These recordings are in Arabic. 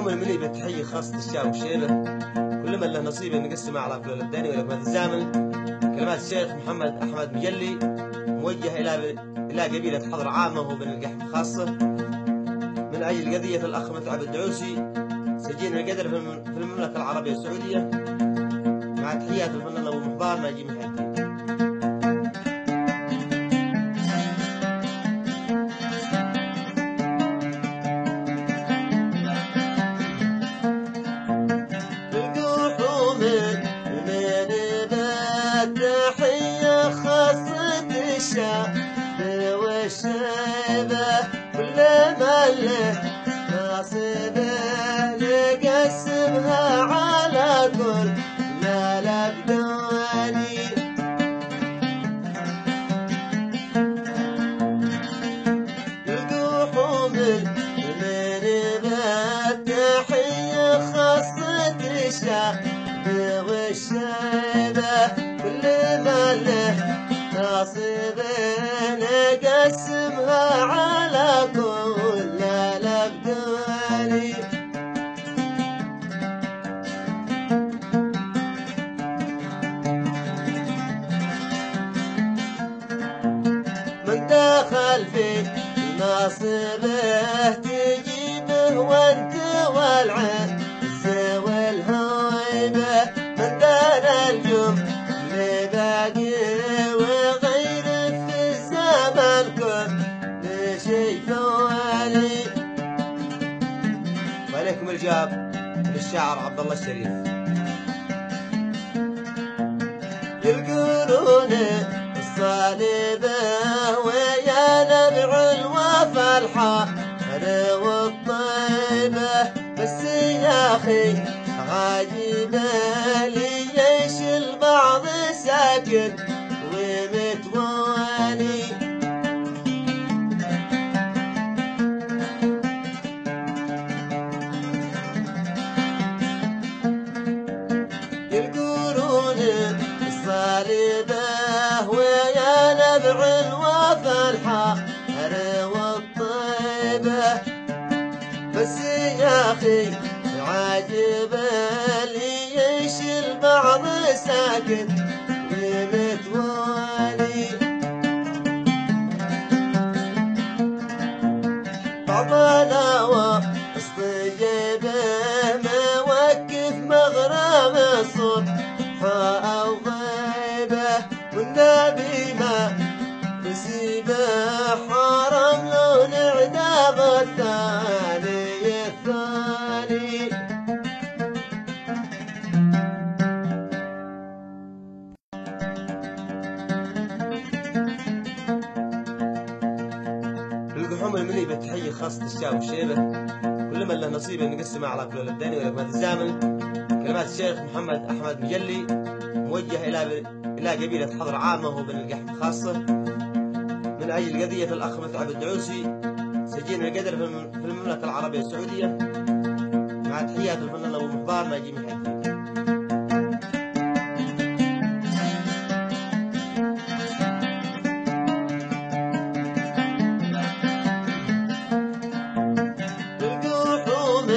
القحوم المنيبة تحية خاصة الشعب وشيبة، كل من له نصيب نقسمه على فلول الداني ولكمات الزامل. كلمات الشيخ محمد أحمد مجلي موجهة إلى قبيلة حضر عامة وبن القحم خاصة من أجل قضية الأخ متعب الدعوسي سجين القدر في المملكة العربية السعودية، مع تحيات الفنان أبو محبار ناجي محمد. تحية خاصة الشعب والشيبة، كل ما له ناصبه نقسمها على كل ما الأبداني. القحوم المنبات تحية خاصة الشعب والشيبة، كل ما له ناصب نقسمها على كل الأبدان. من دخل في ناصبه تجيبه وانت والعز والهيبة، من دار الجم باقي وغير في الزمان كل شيء فوالي. وعليكم الجاب للشاعر عبد الله الشريف. يلقون الصليبة ويا نبع الوفا الحار والطيبة، بس يا أخي عجيبة ليش البعض ساكت ومتوالي. يلقون الصليبة ويا نبع الوفا الحار والطيبة، بس يا أخي عجيبة ليش البعض ساكت ومتوالي. بعضنا وسط جيبه موقف مغرم الصبح أو غيبه، والنبي ما نسيبه حرم له الإعدام الثاني الثاني. القحوم المنيبة تحية خاصة الشعب وشيبة، كل من له نصيب نقسمه على فلول الداني ولكمات الزامل. كلمات الشيخ محمد أحمد مجلي موجهة إلى قبيلة حضر عامة وبن القحم خاصة من أجل قضية الأخ متعب الدعوسي سجين القدر في المملكة العربية السعودية، مع تحيات الفنان أبو محبار ناجي محمد. القحوم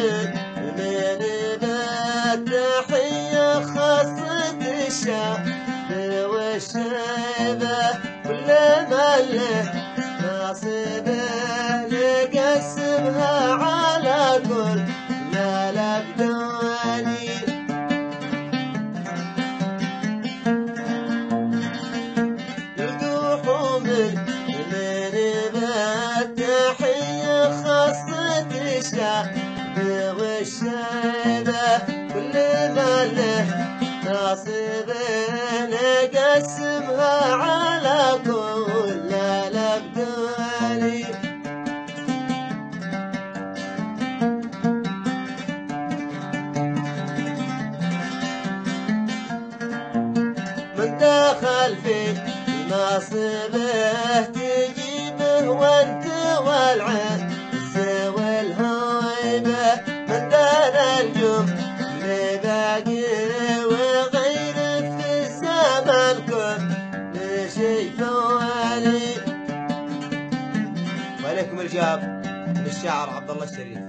المنبات تحية خاصة الشعب والشيبة، كل ما له ناصبه نقسمها على كل ما الأبدان. القحوم المنبات تحية خاصة الشعب والشيبة، كل ما له ناصب نقسمها على كل الأبدان. من دخل في ناصبه تجيبه وانت والعز والهيبة، من دار الجم باقي وغير في الزمان كل شيء فوالي. وعليكم الجاب للشاعر عبد الله الشريف.